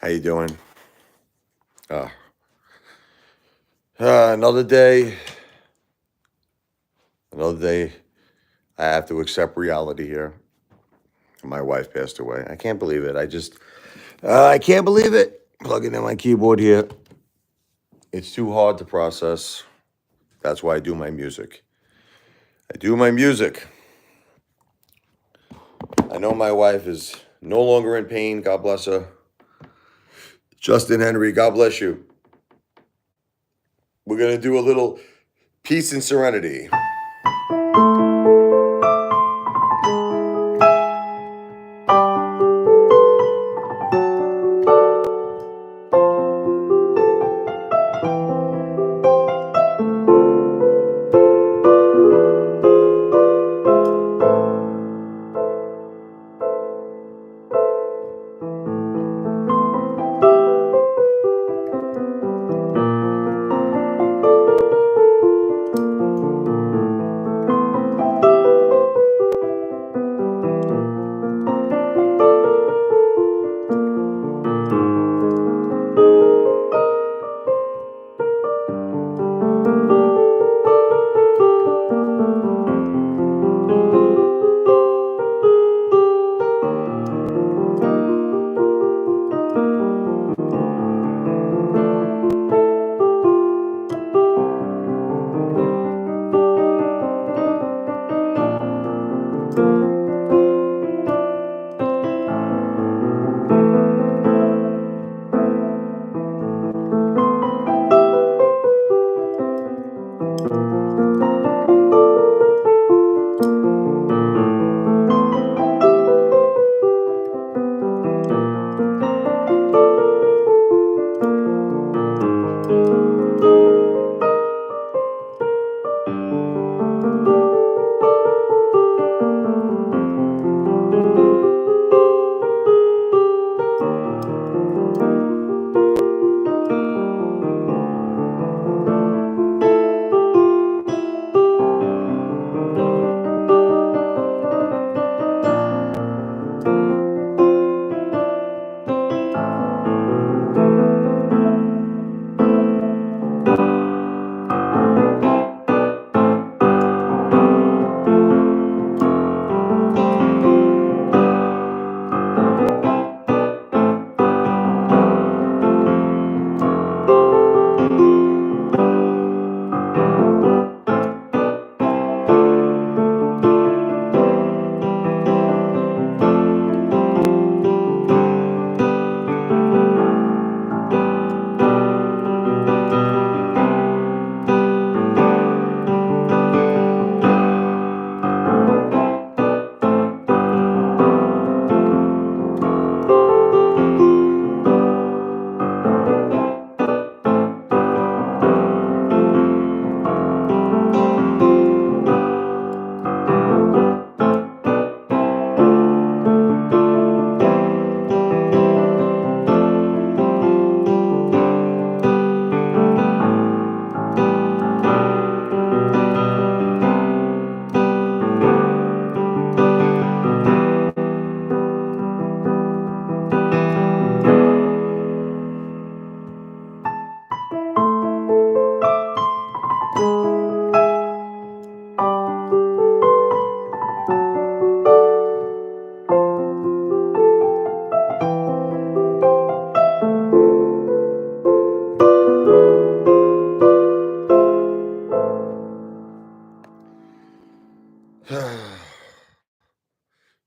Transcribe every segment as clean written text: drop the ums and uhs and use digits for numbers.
How you doing? Uh, another day. Another day. I have to accept reality here. My wife passed away. I can't believe it. I can't believe it. Plugging in my keyboard here. It's too hard to process. That's why I do my music. I do my music. I know my wife is no longer in pain. God bless her. Justin Henry, God bless you. We're going to do a little peace and serenity.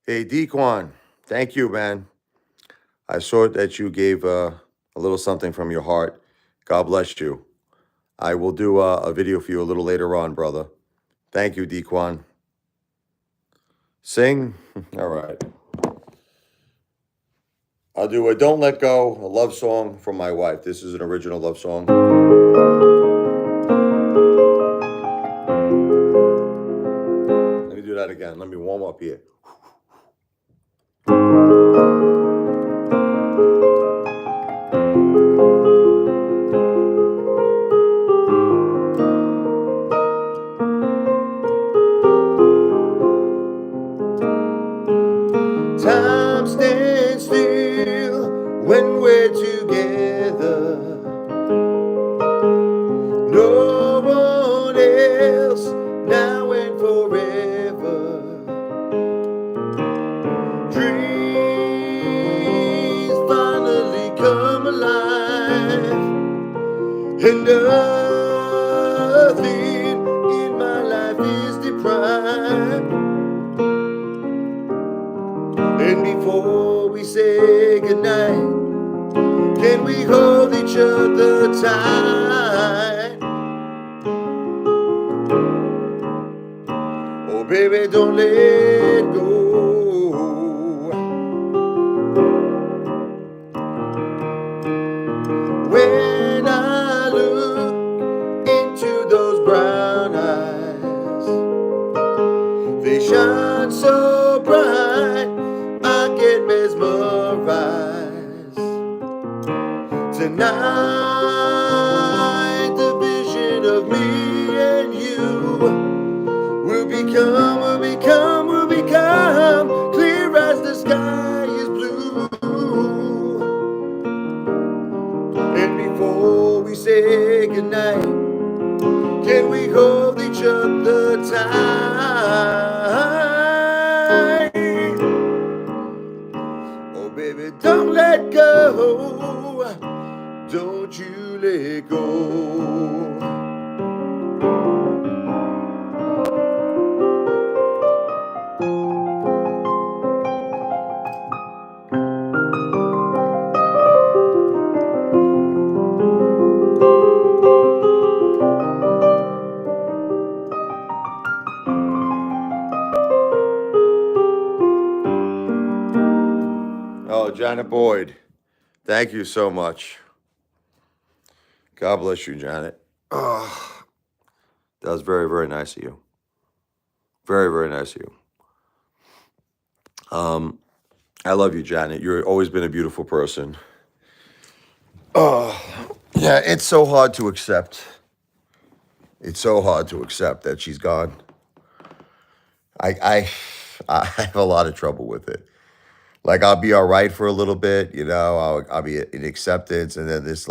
Hey, Dequan, thank you, man. I saw that you gave a little something from your heart. God bless you. I will do a video for you a little later on, brother. Thank you, Dequan. Sing? All right. I'll do a Don't Let Go, a love song from my wife. This is an original love song. Let me do that again. Let me warm up here. Time stands still when we're together. No one else, now and forever. Dreams finally come alive, and nothing in my life is deprived. And before we say goodnight, can we hold each other tight? Oh, baby, don't let go. When I look into those brown eyes, they shine so bright, I get mesmerized. Tonight, the vision of me and you will become clear as the sky is blue. And before we say goodnight, can we hold each other tight? Oh, baby, don't let go. Don't you let go. Oh, Janet Boyd, thank you so much. God bless you, Janet. Oh, that was very, very nice of you. Very, very nice of you. I love you, Janet. You've always been a beautiful person. Oh, yeah, it's so hard to accept. It's so hard to accept that she's gone. I I have a lot of trouble with it. Like I'll be all right for a little bit, I'll be in acceptance, and then this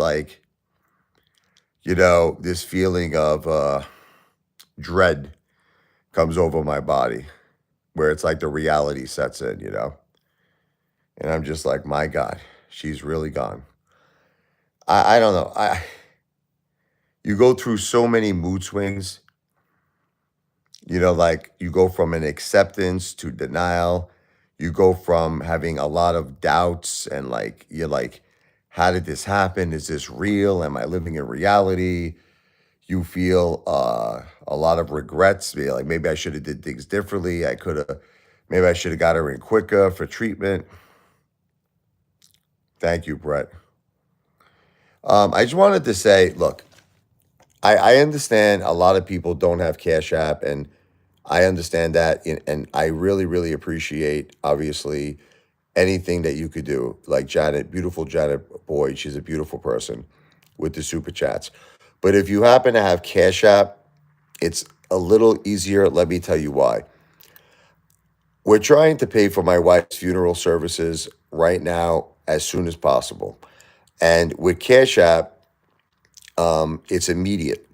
this feeling of dread comes over my body, where it's like the reality sets in. And I'm just like, my God, she's really gone. I don't know. You go through so many mood swings, like you go from an acceptance to denial. You go from having a lot of doubts and like you're like, how did this happen? Is this real? Am I living in reality? You feel a lot of regrets. Like maybe I should have did things differently. Maybe I should have got her in quicker for treatment. Thank you, Brett. I just wanted to say, look, I understand a lot of people don't have Cash App, and I understand that, and I really, really appreciate, obviously, anything that you could do. Like Janet, beautiful Janet Boyd, she's a beautiful person with the super chats. But if you happen to have Cash App, it's a little easier. Let me tell you why. We're trying to pay for my wife's funeral services right now as soon as possible. And with Cash App, it's immediate.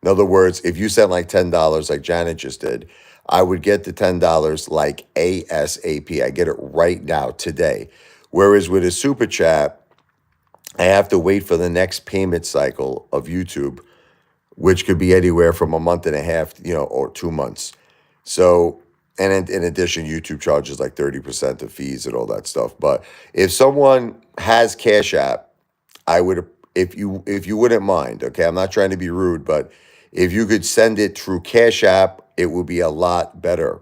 In other words, if you sent like $10 like Janet just did, I would get the $10 like ASAP. I get it right now, today. Whereas with a super chat, I have to wait for the next payment cycle of YouTube, which could be anywhere from a month and a half, or 2 months. So, and in addition, YouTube charges like 30% of fees and all that stuff. But if someone has Cash App, I would, if you wouldn't mind, okay, I'm not trying to be rude, but if you could send it through Cash App, it would be a lot better.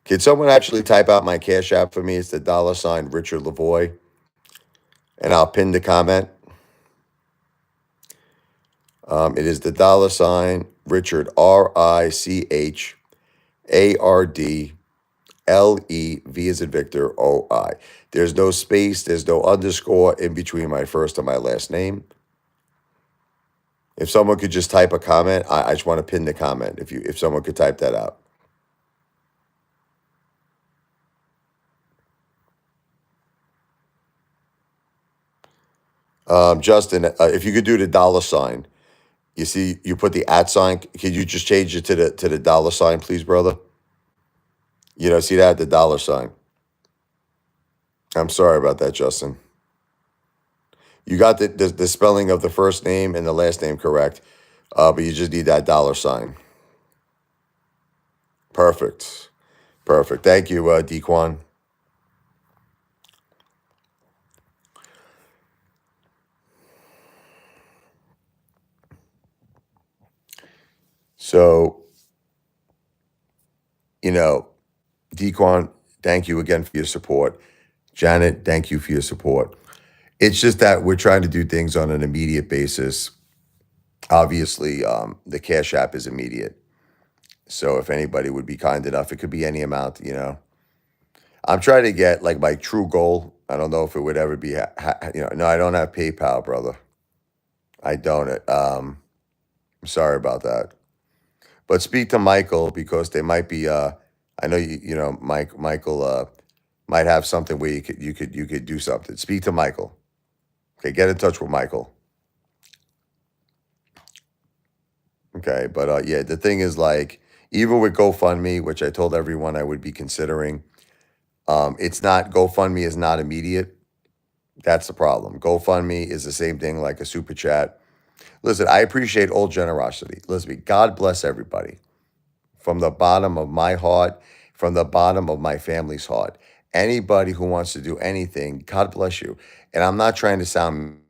Can someone actually type out my Cash App for me? It's the $ Richard Lavoie, and I'll pin the comment. It is the $ Richard, RICHARDLE, V as in Victor, OI. There's no space, there's no underscore in between my first and my last name. If someone could just type a comment, I just want to pin the comment. If someone could type that out. Justin, if you could do the dollar sign, you see, you put the at sign. Could you just change it to the dollar sign, please, brother? You know, see that, the dollar sign. I'm sorry about that, Justin. You got the spelling of the first name and the last name correct, but you just need that dollar sign. Perfect. Perfect. Thank you, Dequan. So, you know, Dequan, thank you again for your support. Janet, thank you for your support. It's just that we're trying to do things on an immediate basis. Obviously, the Cash App is immediate. So if anybody would be kind enough, it could be any amount, you know. I'm trying to get like my true goal. I don't know if it would ever be, no, I don't have PayPal, brother. I don't. I'm sorry about that. But speak to Michael because they might be. I know Michael might have something where you could do something. Speak to Michael. Okay, get in touch with Michael. Okay, but yeah, the thing is like even with GoFundMe, which I told everyone I would be considering, it's not GoFundMe is not immediate. That's the problem. GoFundMe is the same thing like a super chat. Listen, I appreciate all generosity. Listen, God bless everybody from the bottom of my heart, from the bottom of my family's heart. Anybody who wants to do anything, God bless you. And I'm not trying to sound.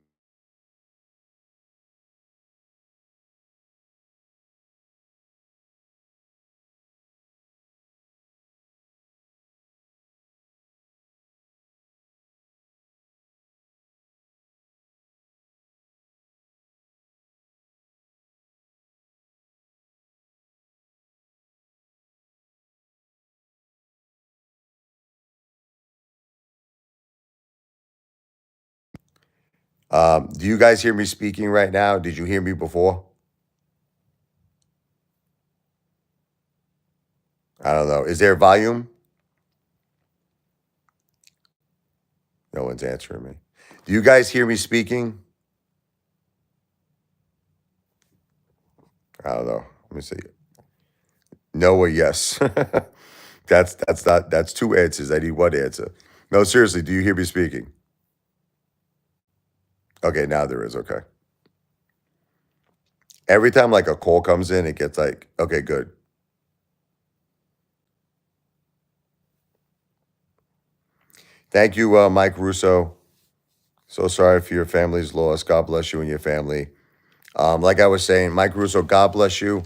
Do you guys hear me speaking right now? Did you hear me before? I don't know. Is there volume? No one's answering me. Do you guys hear me speaking? I don't know. Let me see. No or yes. That's two answers. I need one answer. No, seriously, do you hear me speaking? Okay, now there is. Okay. Every time like a call comes in, it gets like, okay, good. Thank you, Mike Russo. So sorry for your family's loss. God bless you and your family. Like I was saying, Mike Russo, God bless you.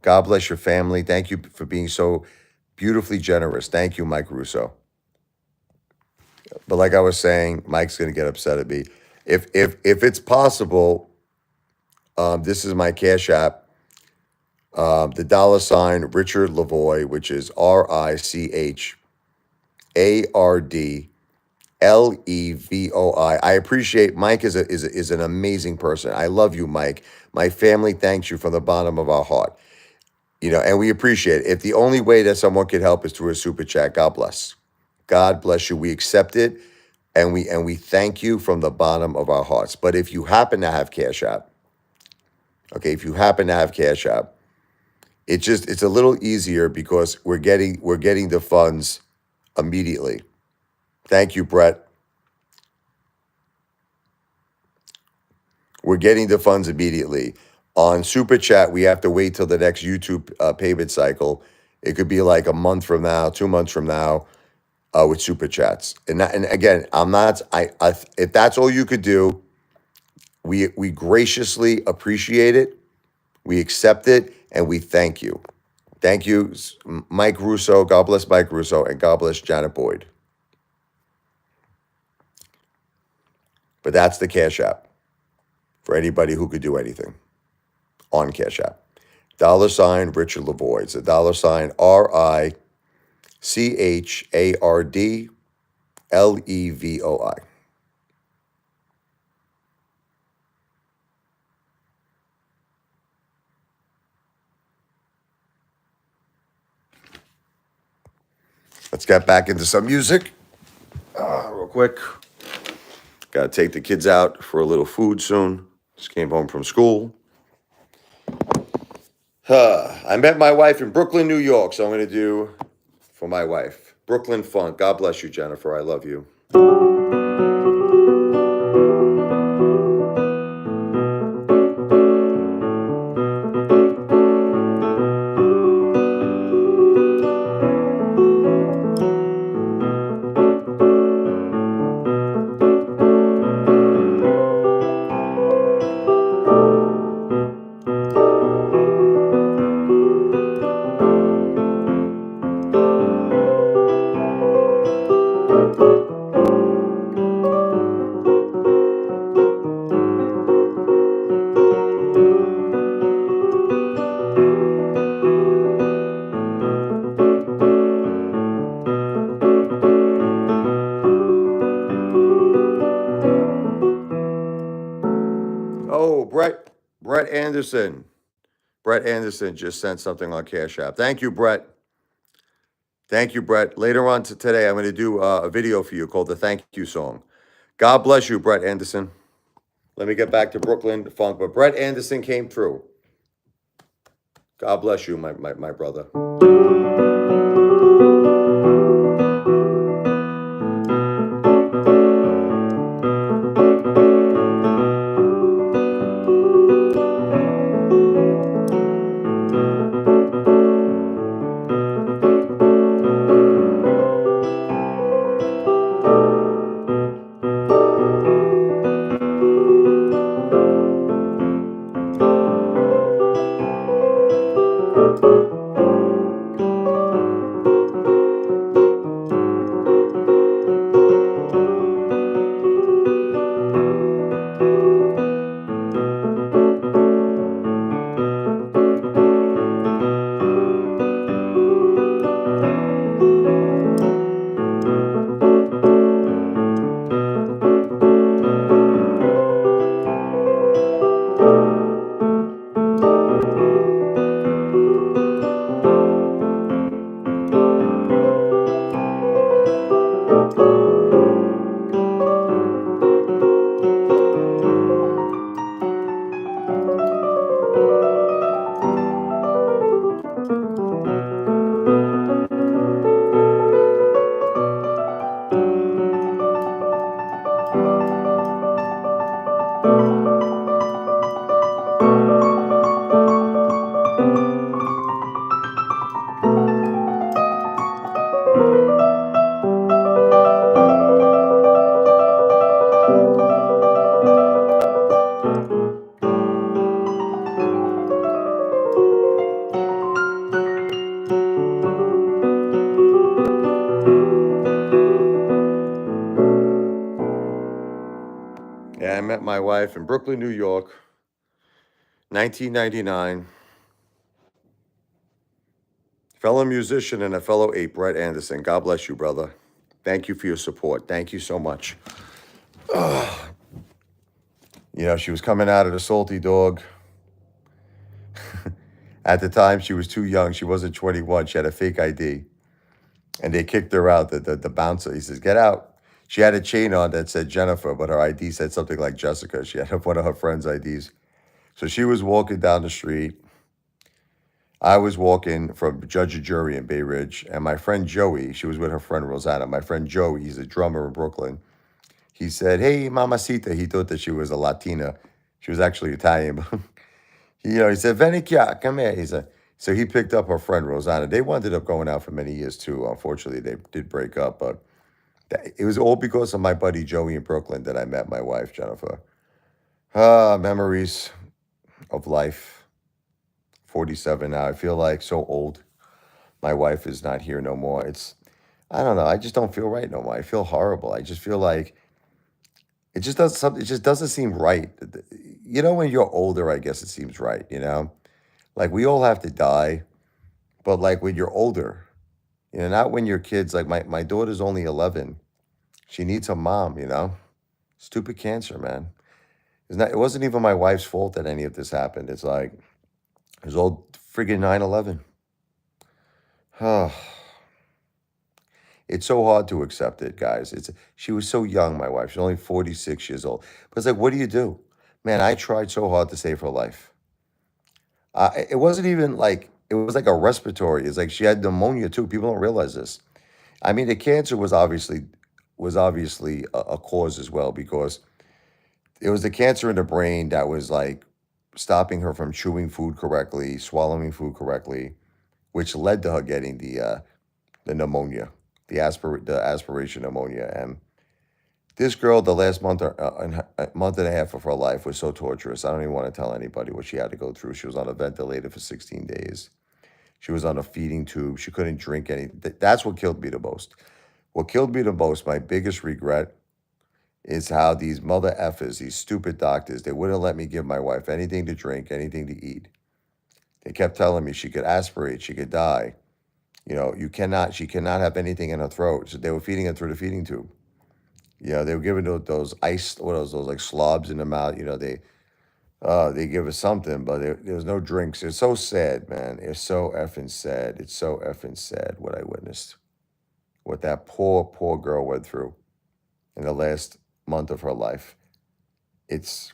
God bless your family. Thank you for being so beautifully generous. Thank you, Mike Russo. But like I was saying, Mike's gonna get upset at me. If it's possible, this is my Cash App. The dollar sign Richard Lavoy, which is RICHARDLEVOI. I appreciate Mike is an amazing person. I love you, Mike. My family thanks you from the bottom of our heart. You know, and we appreciate it. If the only way that someone could help is through a super chat, God bless. God bless you. We accept it and we thank you from the bottom of our hearts. But if you happen to have Cash App, okay, if you happen to have Cash App, it's a little easier because we're getting the funds immediately. Thank you, Brett. We're getting the funds immediately. On Super Chat, we have to wait till the next YouTube payment cycle. It could be like a month from now, 2 months from now, with Super Chats. And again, I'm not. If that's all you could do, we graciously appreciate it. We accept it, and we thank you. Thank you, Mike Russo. God bless Mike Russo, and God bless Janet Boyd. But that's the Cash App for anybody who could do anything on Cash App. Dollar sign Richard Lavoie. It's a dollar sign RICHARDLEVOI. Let's get back into some music real quick. Got to take the kids out for a little food soon. Just came home from school. I met my wife in Brooklyn, New York, so I'm going to do for my wife. Brooklyn Funk. God bless you, Jennifer. I love you. Oh, Brett Anderson. Brett Anderson just sent something on Cash App. Thank you, Brett. Thank you, Brett. Later on today, I'm going to do a video for you called the Thank You Song. God bless you, Brett Anderson. Let me get back to Brooklyn Funk. But Brett Anderson came through. God bless you, my brother. Yeah, I met my wife in Brooklyn, New York, 1999. Fellow musician and a fellow ape, Brett Anderson. God bless you, brother. Thank you for your support. Thank you so much. You know, she was coming out of the Salty Dog. At the time, she was too young. She wasn't 21. She had a fake ID. And they kicked her out. The bouncer, he says, get out. She had a chain on that said Jennifer, but her ID said something like Jessica. She had one of her friend's IDs. So she was walking down the street. I was walking from Judge and Jury in Bay Ridge, and my friend Joey, she was with her friend Rosanna. My friend Joey, he's a drummer in Brooklyn. He said, hey, mamacita. He thought that she was a Latina. She was actually Italian. He said, Venicchia, come here. He said, so he picked up her friend Rosanna. They wound up going out for many years too. Unfortunately, they did break up, but it was all because of my buddy Joey in Brooklyn that I met my wife, Jennifer. Memories of life. 47 now. I feel like so old. My wife is not here no more. I don't know. I just don't feel right no more. I feel horrible. I just feel like it just does something. It just doesn't seem right. You know, when you're older, I guess it seems right. You know, like we all have to die, but like when you're older, not when you're kids. Like my daughter's only 11. She needs a mom. Stupid cancer, man. It wasn't even my wife's fault that any of this happened. It's like it was all friggin' 9/11. Oh. It's so hard to accept it, guys. She was so young, my wife. She's only 46 years old. But it's like, what do you do? Man, I tried so hard to save her life. It wasn't even like it was like a respiratory. It's like she had pneumonia too. People don't realize this. I mean, the cancer was obviously a cause as well because it was the cancer in the brain that was like stopping her from chewing food correctly, swallowing food correctly, which led to her getting the pneumonia, the aspiration pneumonia. And this girl, the last a month and a half of her life was so torturous. I don't even want to tell anybody what she had to go through. She was on a ventilator for 16 days. She was on a feeding tube. She couldn't drink anything. That's what killed me the most. What killed me the most, my biggest regret, is how these mother effers, these stupid doctors, they wouldn't let me give my wife anything to drink, anything to eat. They kept telling me she could aspirate, she could die. She cannot have anything in her throat. So they were feeding her through the feeding tube. They were giving her those ice, what are those like slobs in the mouth. They give her something, but there was no drinks. It's so sad, man. It's so effing sad. It's so effing sad what I witnessed, what that poor, poor girl went through in the last month of her life. It's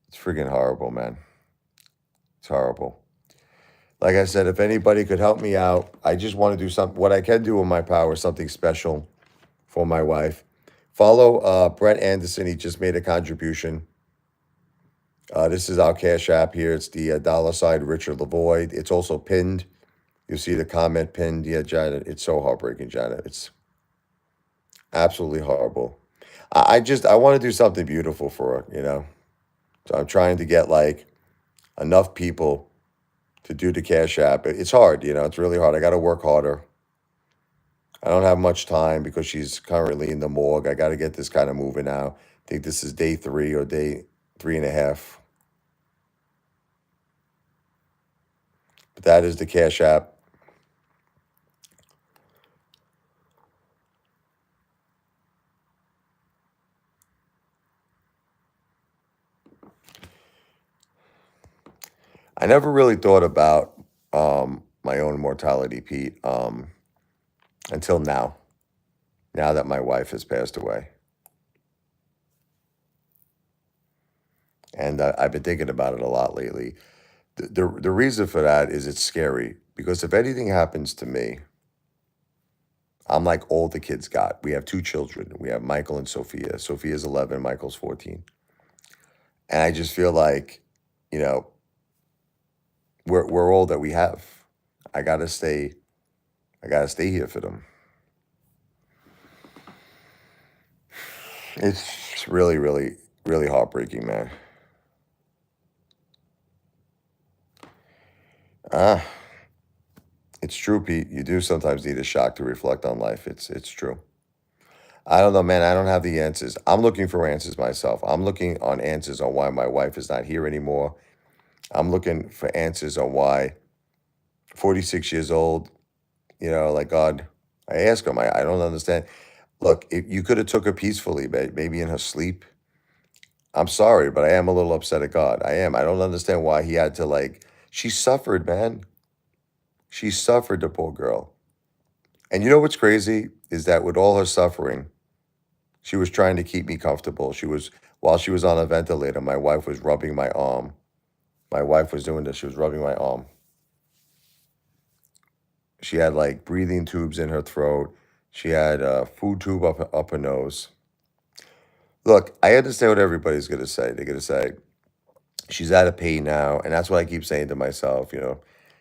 it's freaking horrible, man. It's horrible. Like I said, if anybody could help me out, I just want to do something. What I can do in my power, something special for my wife. Follow Brett Anderson. He just made a contribution. This is our Cash App here. It's the $ Richard Lavoy. It's also pinned. You'll see the comment pinned. Yeah, Janet. It's so heartbreaking, Janet. It's absolutely horrible. I want to do something beautiful for her. So I'm trying to get like enough people to do the Cash App. It's hard. It's really hard. I got to work harder. I don't have much time because she's currently in the morgue. I got to get this kind of moving now. I think this is day 3 or day 3.5. But that is the Cash App. I never really thought about my own mortality, Pete, until now. Now that my wife has passed away, and I've been thinking about it a lot lately. The reason for that is it's scary because if anything happens to me, I'm like all the kids got. We have 2 children. We have Michael and Sophia. Sophia's 11, Michael's 14. And I just feel like, you know, we're all that we have. I gotta stay. I gotta stay here for them. It's really, really, really heartbreaking, man. Ah, it's true, Pete. You do sometimes need a shock to reflect on life. It's true. I don't know, man. I don't have the answers. I'm looking for answers myself. I'm looking on answers on why my wife is not here anymore. I'm looking for answers on why 46 years old, like God. I ask him, I don't understand. Look, if you could have took her peacefully, maybe in her sleep. I'm sorry, but I am a little upset at God. I am. I don't understand why he had to she suffered, man. She suffered, the poor girl. And you know what's crazy is that with all her suffering, she was trying to keep me comfortable. While she was on a ventilator, my wife was rubbing my arm. My wife was doing this. She was rubbing my arm. She had like breathing tubes in her throat. She had a food tube up her nose. Look, I understand what everybody's going to say. They're going to say, she's out of pain now. And that's what I keep saying to myself,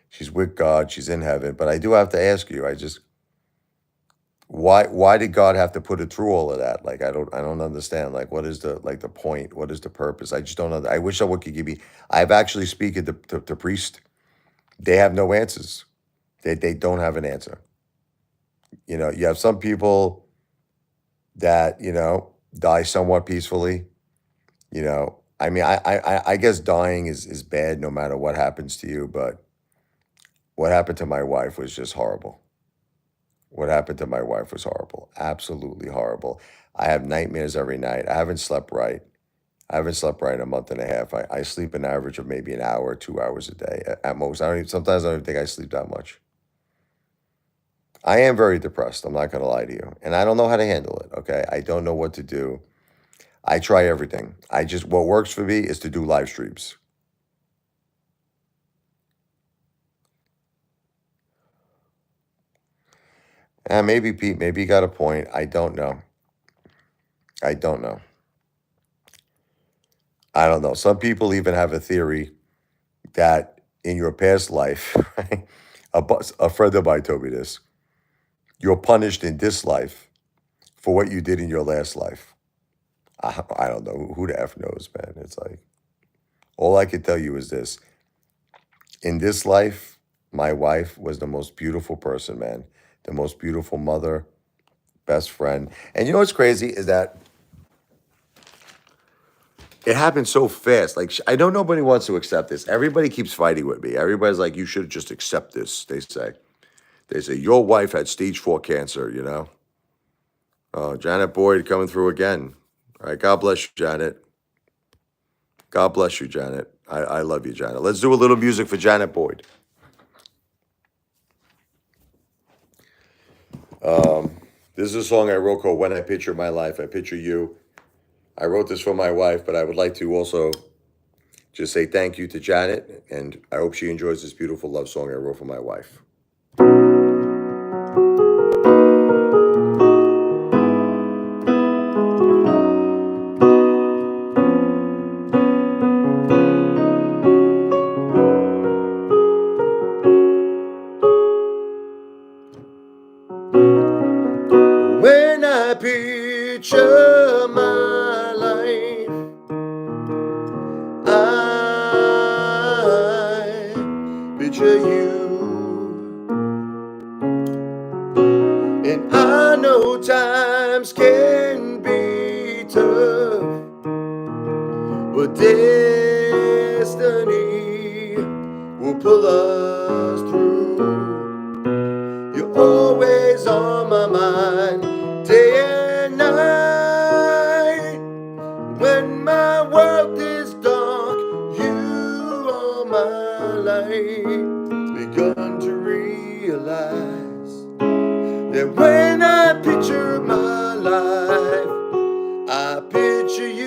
she's with God, she's in heaven. But I do have to ask you, why did God have to put it through all of that? I don't understand. What is the point? What is the purpose? I just don't know. I wish someone could give me. I've actually speaking to priests. They have no answers. They don't have an answer. You have some people that die somewhat peacefully. I mean, I guess dying is bad no matter what happens to you. But what happened to my wife was just horrible. What happened to my wife was horrible. Absolutely horrible. I have nightmares every night. I haven't slept right. I haven't slept right in a month and a half. I sleep an average of maybe an hour, 2 hours a day at most. Sometimes I don't even think I sleep that much. I am very depressed. I'm not going to lie to you. And I don't know how to handle it. Okay. I don't know what to do. I try everything. What works for me is to do live streams. And maybe, Pete, maybe you got a point. I don't know. I don't know. I don't know. Some people even have a theory that in your past life, right, a friend of mine told me this, you're punished in this life for what you did in your last life. I don't know. Who the F knows, man? It's like, all I can tell you is this. In this life, my wife was the most beautiful person, man. The most beautiful mother, best friend. And you know what's crazy is that it happened so fast. Like, I know nobody wants to accept this. Everybody keeps fighting with me. Everybody's like, you should just accept this, they say. They say, your wife had stage 4 cancer, you know? Oh, Janet Boyd coming through again. All right, God bless you, Janet. God bless you, Janet. I love you, Janet. Let's do a little music for Janet Boyd. This is a song I wrote called When I Picture My Life. I Picture You. I wrote this for my wife, but I would like to also just say thank you to Janet, and I hope she enjoys this beautiful love song I wrote for my wife. When I picture my life, I picture you. And I know times can be tough, but destiny will pull us through. You're always on my mind, day and night. When my world is dark, you are my light. Begun to realize that when I picture my life, I picture you.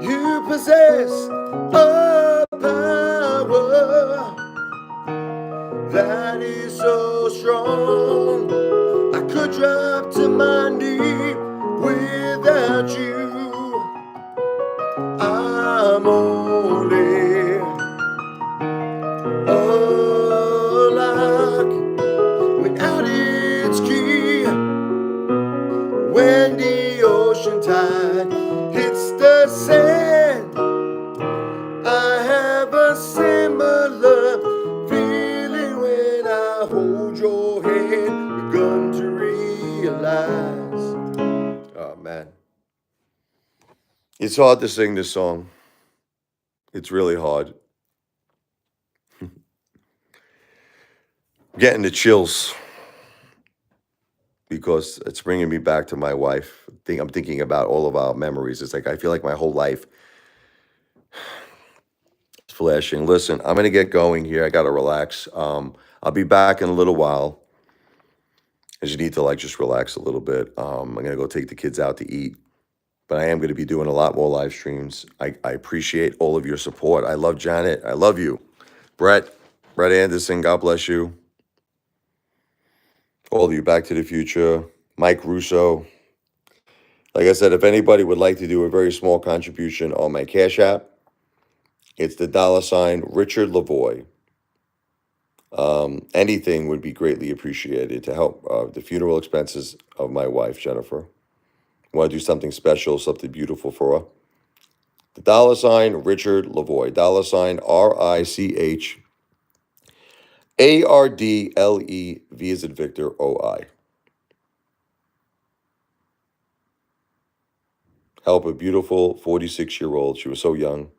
You possess a power that is so strong. I could drop to my knee without you. I'm only a lock without its key. When the ocean tide hits the sand, I have a similar feeling when I hold your hand. Begun to realize. Oh man, it's hard to sing this song. It's really hard. Getting the chills because it's bringing me back to my wife. I'm thinking about all of our memories. It's like I feel like my whole life is flashing. Listen, I'm gonna get going here. I gotta relax. I'll be back in a little while. I just need to like just relax a little bit. I'm gonna go take the kids out to eat, but I am gonna be doing a lot more live streams. I appreciate all of your support. I love Janet. I love you, Brett Anderson. God bless you. All of you, Back to the Future, Mike Russo. Like I said, if anybody would like to do a very small contribution on my Cash App, it's the $ Richard Lavoie. Anything would be greatly appreciated to help the funeral expenses of my wife, Jennifer. Want to do something special, something beautiful for her. The $ Richard Lavoie, $RichArdleV as in Victor OI. Help a beautiful 46-year-old. She was so young.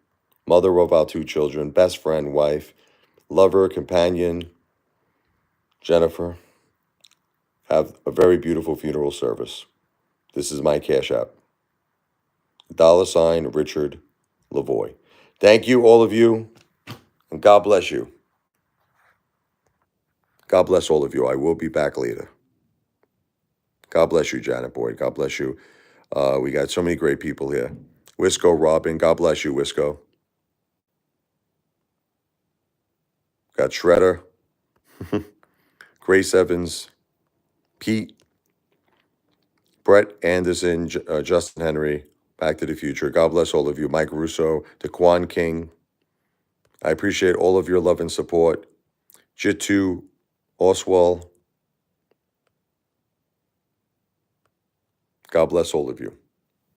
Mother of our 2 children, best friend, wife, lover, companion, Jennifer. have a very beautiful funeral service. This is my Cash App. $ Richard Lavoie. Thank you, all of you, and God bless you. God bless all of you. I will be back later. God bless you, Janet Boyd. God bless you. We got so many great people here. Wisco Robin, God bless you, Wisco. Got Shredder, Grace Evans, Pete, Brett Anderson, Justin Henry, Back to the Future. God bless all of you. Mike Russo, DeQuan King. I appreciate all of your love and support. Jitu, Oswald. God bless all of you.